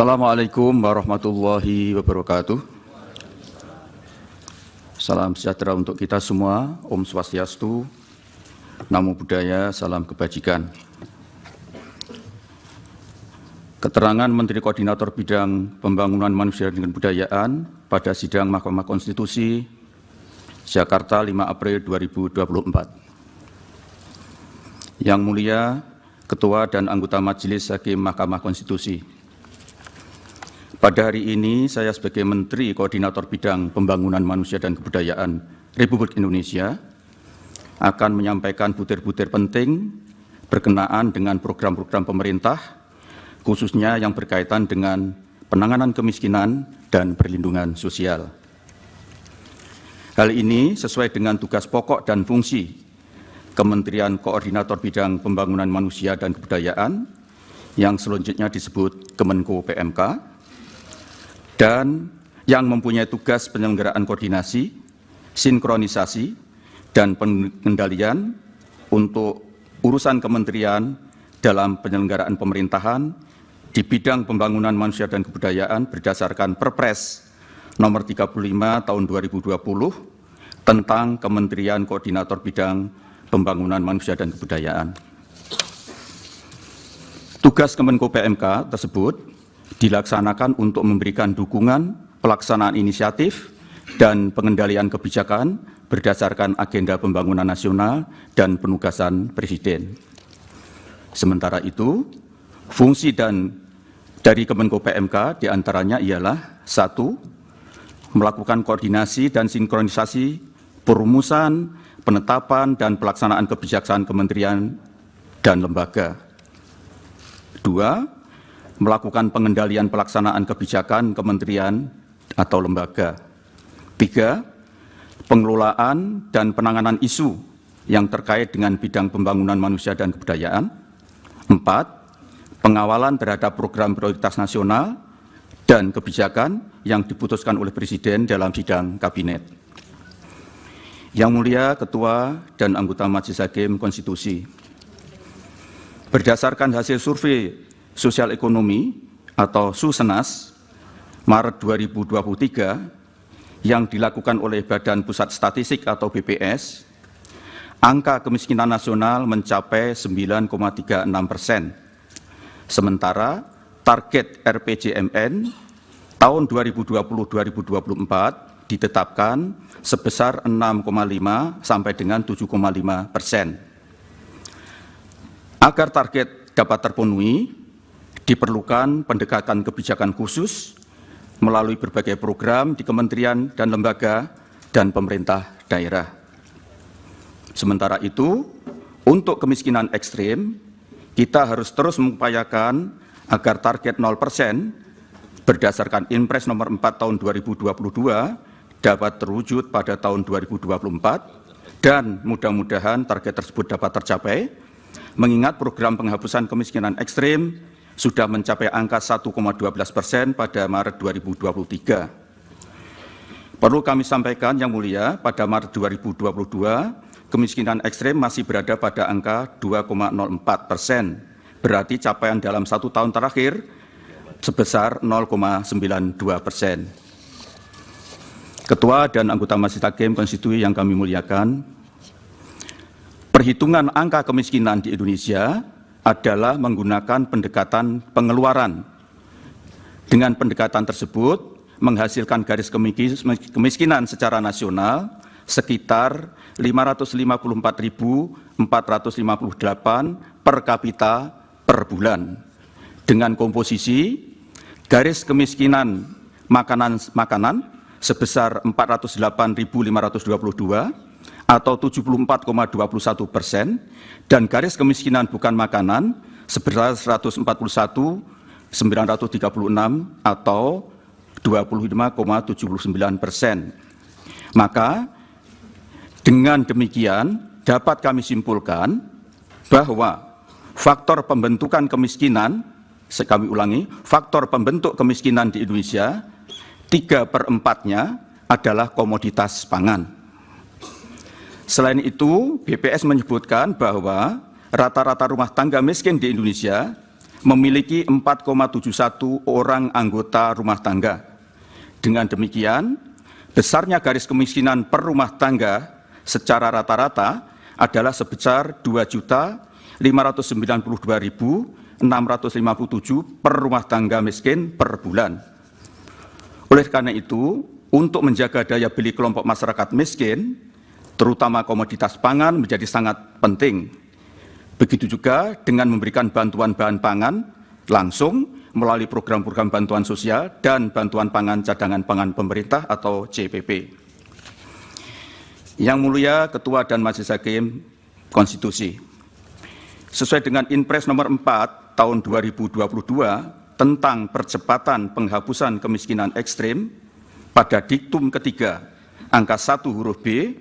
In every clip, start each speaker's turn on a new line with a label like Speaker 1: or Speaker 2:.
Speaker 1: Assalamualaikum warahmatullahi wabarakatuh. Salam sejahtera untuk kita semua. Om Swastiastu, Namo Buddhaya, salam kebajikan. Keterangan Menteri Koordinator Bidang Pembangunan Manusia dan Kebudayaan pada sidang Mahkamah Konstitusi Jakarta 5 April 2024. Yang mulia Ketua dan anggota Majelis Hakim Mahkamah Konstitusi. Pada hari ini saya sebagai Menteri Koordinator Bidang Pembangunan Manusia dan Kebudayaan Republik Indonesia akan menyampaikan butir-butir penting berkenaan dengan program-program pemerintah, khususnya yang berkaitan dengan penanganan kemiskinan dan perlindungan sosial. Hal ini sesuai dengan tugas pokok dan fungsi Kementerian Koordinator Bidang Pembangunan Manusia dan Kebudayaan yang selanjutnya disebut Kemenko PMK, dan yang mempunyai tugas penyelenggaraan koordinasi, sinkronisasi, dan pengendalian untuk urusan kementerian dalam penyelenggaraan pemerintahan di bidang pembangunan manusia dan kebudayaan berdasarkan Perpres nomor 35 tahun 2020 tentang Kementerian Koordinator Bidang Pembangunan Manusia dan Kebudayaan. Tugas Kemenko PMK tersebut dilaksanakan untuk memberikan dukungan pelaksanaan inisiatif dan pengendalian kebijakan berdasarkan agenda pembangunan nasional dan penugasan Presiden. Sementara itu, fungsi dari Kemenko PMK diantaranya ialah 1. Melakukan koordinasi dan sinkronisasi perumusan, penetapan, dan pelaksanaan kebijakan kementerian dan lembaga. 2. Melakukan pengendalian pelaksanaan kebijakan kementerian atau lembaga. 3. Pengelolaan dan penanganan isu yang terkait dengan bidang pembangunan manusia dan kebudayaan. 4. Pengawalan terhadap program prioritas nasional dan kebijakan yang diputuskan oleh Presiden dalam sidang kabinet. Yang mulia Ketua dan anggota Majelis Hakim Konstitusi, berdasarkan hasil survei Sosial Ekonomi atau Susenas Maret 2023 yang dilakukan oleh Badan Pusat Statistik atau BPS, angka kemiskinan nasional mencapai 9,36%. Sementara target RPJMN tahun 2020-2024 ditetapkan sebesar 6,5 sampai dengan 7,5%. Agar target dapat terpenuhi, diperlukan pendekatan kebijakan khusus melalui berbagai program di kementerian dan lembaga dan pemerintah daerah. Sementara itu, untuk kemiskinan ekstrim, kita harus terus mengupayakan agar target 0% berdasarkan Inpres nomor 4 tahun 2022 dapat terwujud pada tahun 2024 dan mudah-mudahan target tersebut dapat tercapai, mengingat program penghapusan kemiskinan ekstrim sudah mencapai angka 1,12% pada Maret 2023. Perlu kami sampaikan yang mulia, pada Maret 2022, kemiskinan ekstrim masih berada pada angka 2,04%, berarti capaian dalam 1 tahun terakhir sebesar 0,92%. Ketua dan anggota Majelis Hakim Konstitusi yang kami muliakan, perhitungan angka kemiskinan di Indonesia adalah menggunakan pendekatan pengeluaran. Dengan pendekatan tersebut menghasilkan garis kemiskinan secara nasional sekitar 554.458 per kapita per bulan. Dengan komposisi garis kemiskinan makanan sebesar 408.522 atau 74,21% dan garis kemiskinan bukan makanan sebesar 141.936 atau 25,79%. Maka dengan demikian dapat kami simpulkan bahwa faktor pembentukan kemiskinan, kami ulangi, faktor pembentuk kemiskinan di Indonesia 3/4-nya adalah komoditas pangan. Selain itu, BPS menyebutkan bahwa rata-rata rumah tangga miskin di Indonesia memiliki 4,71 orang anggota rumah tangga. Dengan demikian, besarnya garis kemiskinan per rumah tangga secara rata-rata adalah sebesar 2.592.657 per rumah tangga miskin per bulan. Oleh karena itu, untuk menjaga daya beli kelompok masyarakat miskin, terutama komoditas pangan menjadi sangat penting. Begitu juga dengan memberikan bantuan bahan pangan langsung melalui program-program bantuan sosial dan bantuan pangan cadangan pangan pemerintah atau CPP. Yang Mulia Ketua dan Majelis Hakim Konstitusi, sesuai dengan Inpres nomor 4 tahun 2022 tentang percepatan penghapusan kemiskinan ekstrim, pada diktum ketiga angka 1 huruf B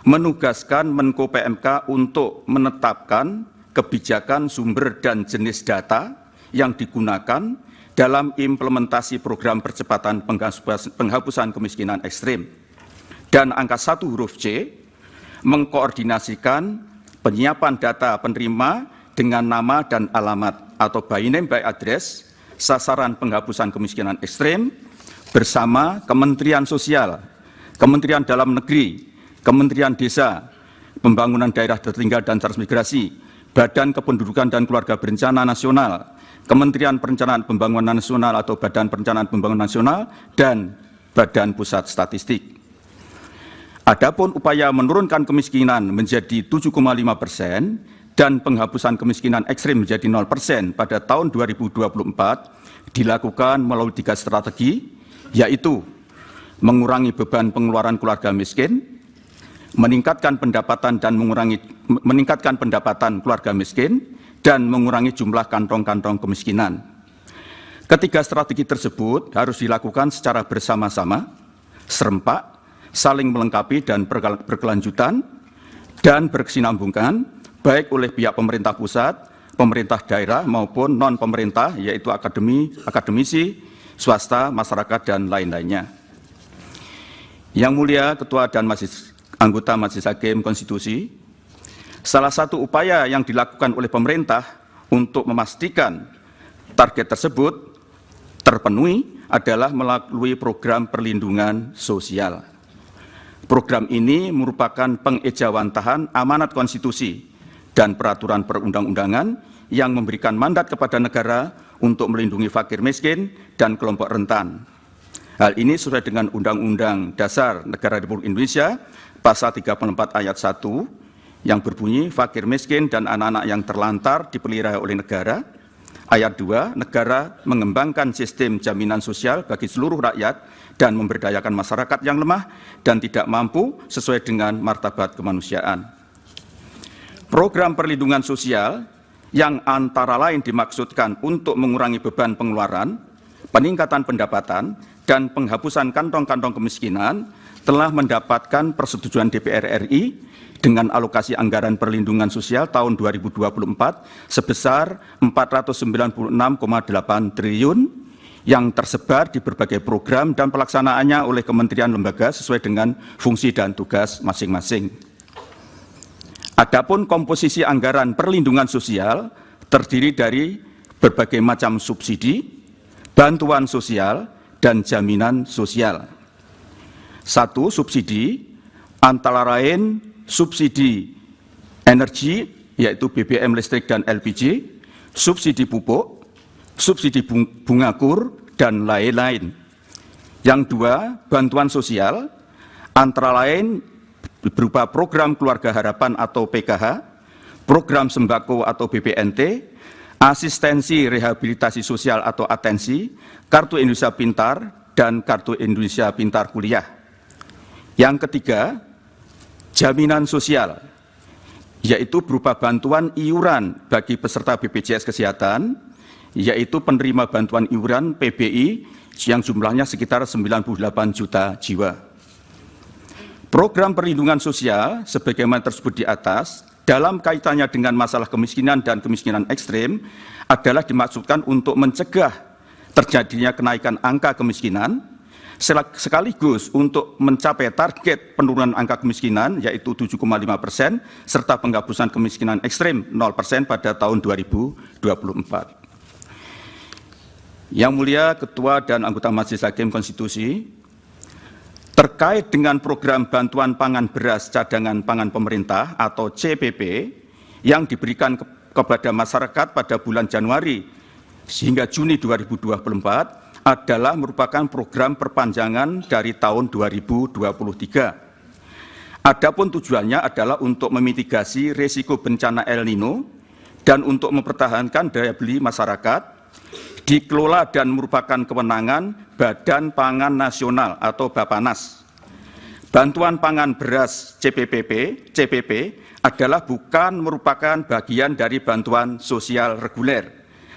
Speaker 1: menugaskan Menko PMK untuk menetapkan kebijakan sumber dan jenis data yang digunakan dalam implementasi program percepatan penghapusan kemiskinan ekstrim. Dan angka 1 huruf C mengkoordinasikan penyiapan data penerima dengan nama dan alamat atau by name by address sasaran penghapusan kemiskinan ekstrim bersama Kementerian Sosial, Kementerian Dalam Negeri, Kementerian Desa, Pembangunan Daerah Tertinggal dan Transmigrasi, Badan Kependudukan dan Keluarga Berencana Nasional, Kementerian Perencanaan Pembangunan Nasional atau Badan Perencanaan Pembangunan Nasional, dan Badan Pusat Statistik. Adapun upaya menurunkan kemiskinan menjadi 7,5% dan penghapusan kemiskinan ekstrim menjadi 0% pada tahun 2024 dilakukan melalui 3 strategi, yaitu mengurangi beban pengeluaran keluarga miskin, meningkatkan pendapatan keluarga miskin, dan mengurangi jumlah kantong-kantong kemiskinan. Ketiga strategi tersebut harus dilakukan secara bersama-sama, serempak, saling melengkapi dan berkelanjutan, dan berkesinambungan, baik oleh pihak pemerintah pusat, pemerintah daerah maupun non-pemerintah, yaitu akademisi, swasta, masyarakat, dan lain-lainnya. Yang Mulia Ketua dan Anggota Majelis Hakim Konstitusi, salah satu upaya yang dilakukan oleh pemerintah untuk memastikan target tersebut terpenuhi adalah melalui program perlindungan sosial. Program ini merupakan pengejawantahan amanat konstitusi dan peraturan perundang-undangan yang memberikan mandat kepada negara untuk melindungi fakir miskin dan kelompok rentan. Hal ini sesuai dengan Undang-Undang Dasar Negara Republik Indonesia Pasal 34 Ayat 1 yang berbunyi fakir miskin dan anak-anak yang terlantar dipelihara oleh negara. Ayat 2, negara mengembangkan sistem jaminan sosial bagi seluruh rakyat dan memberdayakan masyarakat yang lemah dan tidak mampu sesuai dengan martabat kemanusiaan. Program perlindungan sosial yang antara lain dimaksudkan untuk mengurangi beban pengeluaran, peningkatan pendapatan, dan penghapusan kantong-kantong kemiskinan telah mendapatkan persetujuan DPR RI dengan alokasi anggaran perlindungan sosial tahun 2024 sebesar 496,8 triliun yang tersebar di berbagai program dan pelaksanaannya oleh kementerian lembaga sesuai dengan fungsi dan tugas masing-masing. Adapun komposisi anggaran perlindungan sosial terdiri dari berbagai macam subsidi, bantuan sosial, dan jaminan sosial. 1. Subsidi antara lain subsidi energi yaitu BBM listrik dan LPG, subsidi pupuk, subsidi bunga kur, dan lain-lain. Yang 2, bantuan sosial antara lain berupa program Keluarga Harapan atau PKH, program sembako atau BPNT, asistensi rehabilitasi sosial atau atensi, Kartu Indonesia Pintar, dan Kartu Indonesia Pintar Kuliah. Yang ketiga, jaminan sosial, yaitu berupa bantuan iuran bagi peserta BPJS Kesehatan, yaitu penerima bantuan iuran PBI yang jumlahnya sekitar 98 juta jiwa. Program perlindungan sosial sebagaimana tersebut di atas dalam kaitannya dengan masalah kemiskinan dan kemiskinan ekstrim adalah dimaksudkan untuk mencegah terjadinya kenaikan angka kemiskinan sekaligus untuk mencapai target penurunan angka kemiskinan yaitu 7,5% serta penghapusan kemiskinan ekstrim 0% pada tahun 2024. Yang Mulia Ketua dan anggota Majelis Hakim Konstitusi, terkait dengan program bantuan pangan beras cadangan pangan pemerintah atau CPP yang diberikan kepada masyarakat pada bulan Januari hingga Juni 2024 adalah merupakan program perpanjangan dari tahun 2023. Adapun tujuannya adalah untuk memitigasi risiko bencana El Nino dan untuk mempertahankan daya beli masyarakat, dikelola dan merupakan kewenangan Badan Pangan Nasional atau Bapanas. Bantuan pangan beras CPP adalah bukan merupakan bagian dari bantuan sosial reguler,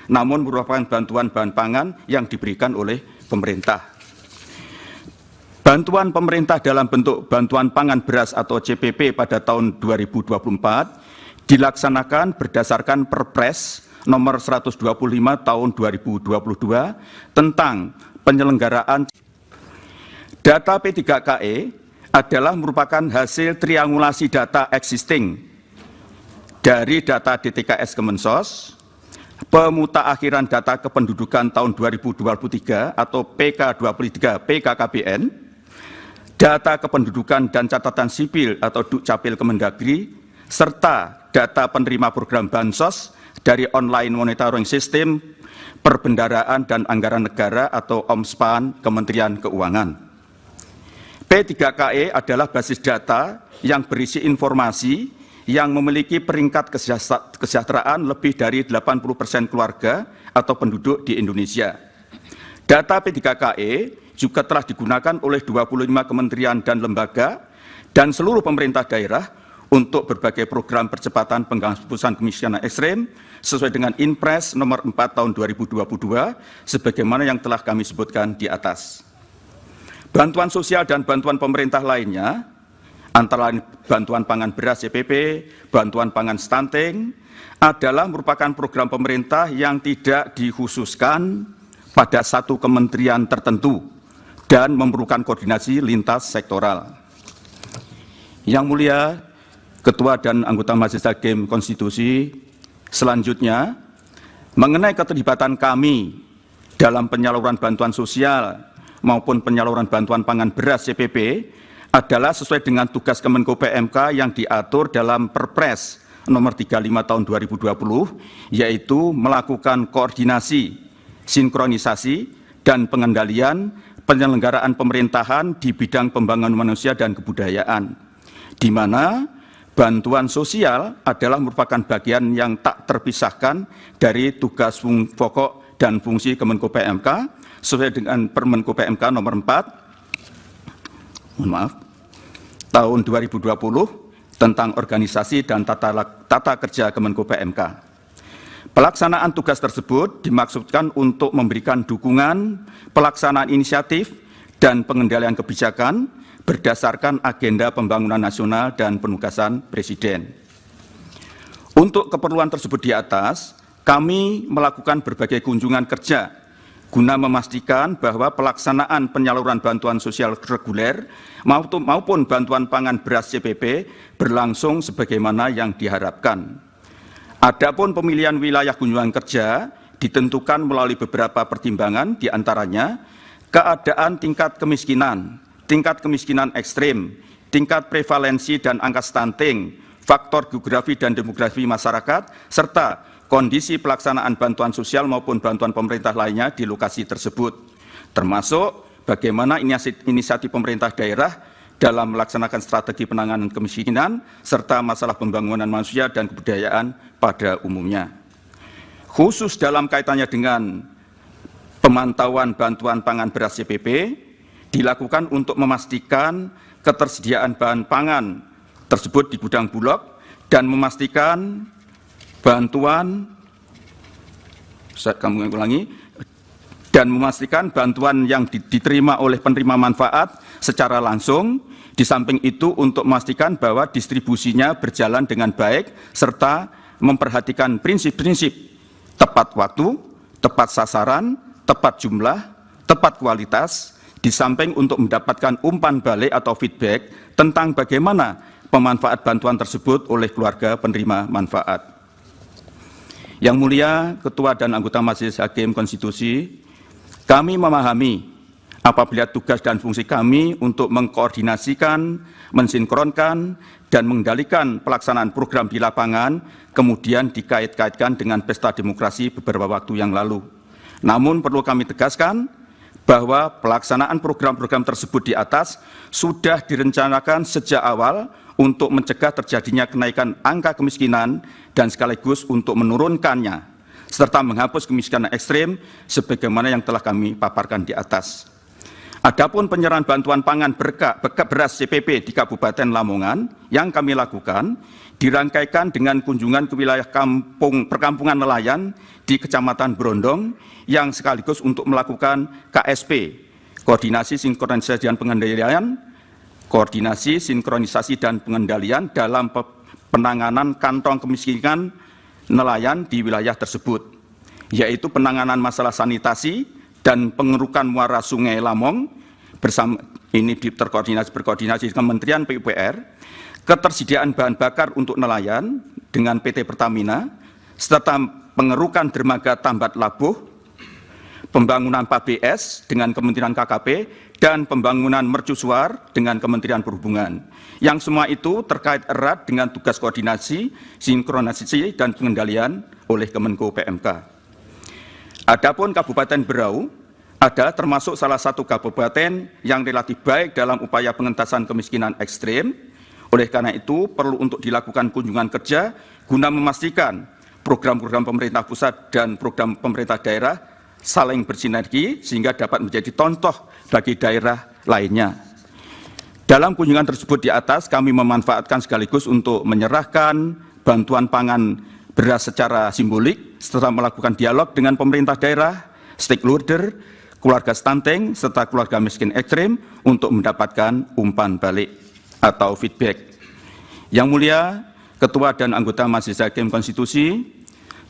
Speaker 1: namun merupakan bantuan bahan pangan yang diberikan oleh pemerintah. Bantuan pemerintah dalam bentuk bantuan pangan beras atau CPP pada tahun 2024 dilaksanakan berdasarkan Perpres nomor 125 tahun 2022 tentang penyelenggaraan. Data P3KE adalah merupakan hasil triangulasi data existing dari data DTKS Kemensos, pemutakhiran data kependudukan tahun 2023 atau PK23 PKKBN, data kependudukan dan catatan sipil atau Dukcapil Kemendagri, serta data penerima program Bansos dari Online Monitoring System Perbendaraan dan Anggaran Negara atau OMSPAN Kementerian Keuangan. P3KE adalah basis data yang berisi informasi yang memiliki peringkat kesejahteraan lebih dari 80% keluarga atau penduduk di Indonesia. Data P3KE juga telah digunakan oleh 25 kementerian dan lembaga dan seluruh pemerintah daerah untuk berbagai program percepatan penghapusan kemiskinan ekstrem sesuai dengan Inpres nomor 4 tahun 2022 sebagaimana yang telah kami sebutkan di atas. Bantuan sosial dan bantuan pemerintah lainnya antara lain bantuan pangan beras CPP, bantuan pangan stunting adalah merupakan program pemerintah yang tidak dikhususkan pada satu kementerian tertentu dan memerlukan koordinasi lintas sektoral. Yang Mulia Ketua dan anggota Majelis Hakim Konstitusi, selanjutnya mengenai keterlibatan kami dalam penyaluran bantuan sosial maupun penyaluran bantuan pangan beras CPP adalah sesuai dengan tugas Kemenko PMK yang diatur dalam Perpres nomor 35 tahun 2020, yaitu melakukan koordinasi, sinkronisasi, dan pengendalian penyelenggaraan pemerintahan di bidang pembangunan manusia dan kebudayaan, di mana bantuan sosial adalah merupakan bagian yang tak terpisahkan dari tugas pokok dan fungsi Kemenko PMK sesuai dengan Permenko PMK nomor 4 tahun 2020 tentang organisasi dan tata kerja Kemenko PMK. Pelaksanaan tugas tersebut dimaksudkan untuk memberikan dukungan pelaksanaan inisiatif dan pengendalian kebijakan berdasarkan agenda pembangunan nasional dan penugasan Presiden. Untuk keperluan tersebut di atas, kami melakukan berbagai kunjungan kerja guna memastikan bahwa pelaksanaan penyaluran bantuan sosial reguler maupun bantuan pangan beras CPP berlangsung sebagaimana yang diharapkan. Adapun pemilihan wilayah kunjungan kerja ditentukan melalui beberapa pertimbangan, di antaranya keadaan tingkat kemiskinan ekstrim, tingkat prevalensi dan angka stunting, faktor geografi dan demografi masyarakat, serta kondisi pelaksanaan bantuan sosial maupun bantuan pemerintah lainnya di lokasi tersebut, termasuk bagaimana inisiatif pemerintah daerah dalam melaksanakan strategi penanganan kemiskinan, serta masalah pembangunan manusia dan kebudayaan pada umumnya. Khusus dalam kaitannya dengan pemantauan bantuan pangan beras CPP, dilakukan untuk memastikan ketersediaan bahan pangan tersebut di gudang Bulog dan memastikan bantuan yang diterima oleh penerima manfaat secara langsung. Di samping itu untuk memastikan bahwa distribusinya berjalan dengan baik serta memperhatikan prinsip-prinsip tepat waktu, tepat sasaran, tepat jumlah, tepat kualitas, di samping untuk mendapatkan umpan balik atau feedback tentang bagaimana pemanfaat bantuan tersebut oleh keluarga penerima manfaat. Yang Mulia Ketua dan anggota Majelis Hakim Konstitusi, Kami memahami apabila tugas dan fungsi kami untuk mengkoordinasikan, mensinkronkan, dan mengendalikan pelaksanaan program di lapangan kemudian dikait-kaitkan dengan pesta demokrasi beberapa waktu yang lalu. Namun perlu kami tegaskan bahwa pelaksanaan program-program tersebut di atas sudah direncanakan sejak awal untuk mencegah terjadinya kenaikan angka kemiskinan dan sekaligus untuk menurunkannya, serta menghapus kemiskinan ekstrem sebagaimana yang telah kami paparkan di atas. Adapun penyerahan bantuan pangan beras CPP di Kabupaten Lamongan yang kami lakukan dirangkaikan dengan kunjungan ke wilayah perkampungan nelayan di Kecamatan Brondong yang sekaligus untuk melakukan KSP, koordinasi sinkronisasi dan pengendalian dalam penanganan kantong kemiskinan nelayan di wilayah tersebut, yaitu penanganan masalah sanitasi dan pengerukan muara Sungai Lamong bersama ini berkoordinasi dengan Kementerian PUPR, ketersediaan bahan bakar untuk nelayan dengan PT Pertamina, serta pengerukan dermaga Tambat Labuh, pembangunan PABS dengan Kementerian KKP, dan pembangunan mercusuar dengan Kementerian Perhubungan. Yang semua itu terkait erat dengan tugas koordinasi, sinkronisasi, dan pengendalian oleh Kemenko PMK. Adapun Kabupaten Berau adalah termasuk salah satu kabupaten yang relatif baik dalam upaya pengentasan kemiskinan ekstrem. Oleh karena itu, perlu untuk dilakukan kunjungan kerja guna memastikan program-program pemerintah pusat dan program pemerintah daerah saling bersinergi sehingga dapat menjadi contoh bagi daerah lainnya. Dalam kunjungan tersebut di atas, kami memanfaatkan sekaligus untuk menyerahkan bantuan pangan beras secara simbolik, setelah melakukan dialog dengan pemerintah daerah, stakeholder, keluarga stunting, serta keluarga miskin ekstrem untuk mendapatkan umpan balik atau feedback. Yang mulia, Ketua dan anggota Majelis Hakim Konstitusi,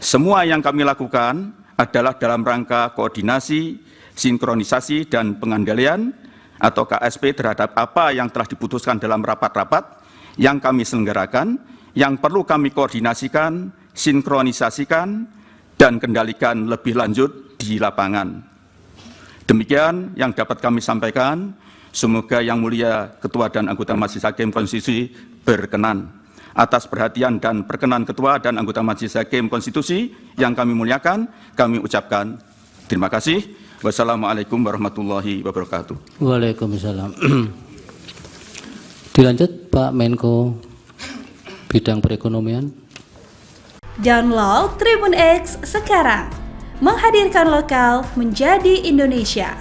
Speaker 1: semua yang kami lakukan adalah dalam rangka koordinasi, sinkronisasi, dan pengendalian atau KSP terhadap apa yang telah diputuskan dalam rapat-rapat yang kami selenggarakan, yang perlu kami koordinasikan, sinkronisasikan, dan kendalikan lebih lanjut di lapangan. Demikian yang dapat kami sampaikan. Semoga Yang Mulia Ketua dan anggota Majelis Hakim Konstitusi berkenan. Atas perhatian dan perkenan Ketua dan anggota Majelis Hakim Konstitusi yang kami muliakan, kami ucapkan terima kasih. Wassalamualaikum warahmatullahi wabarakatuh.
Speaker 2: Waalaikumsalam. Dilanjut Pak Menko Bidang Perekonomian.
Speaker 3: Download Tribun X sekarang, menghadirkan lokal menjadi Indonesia.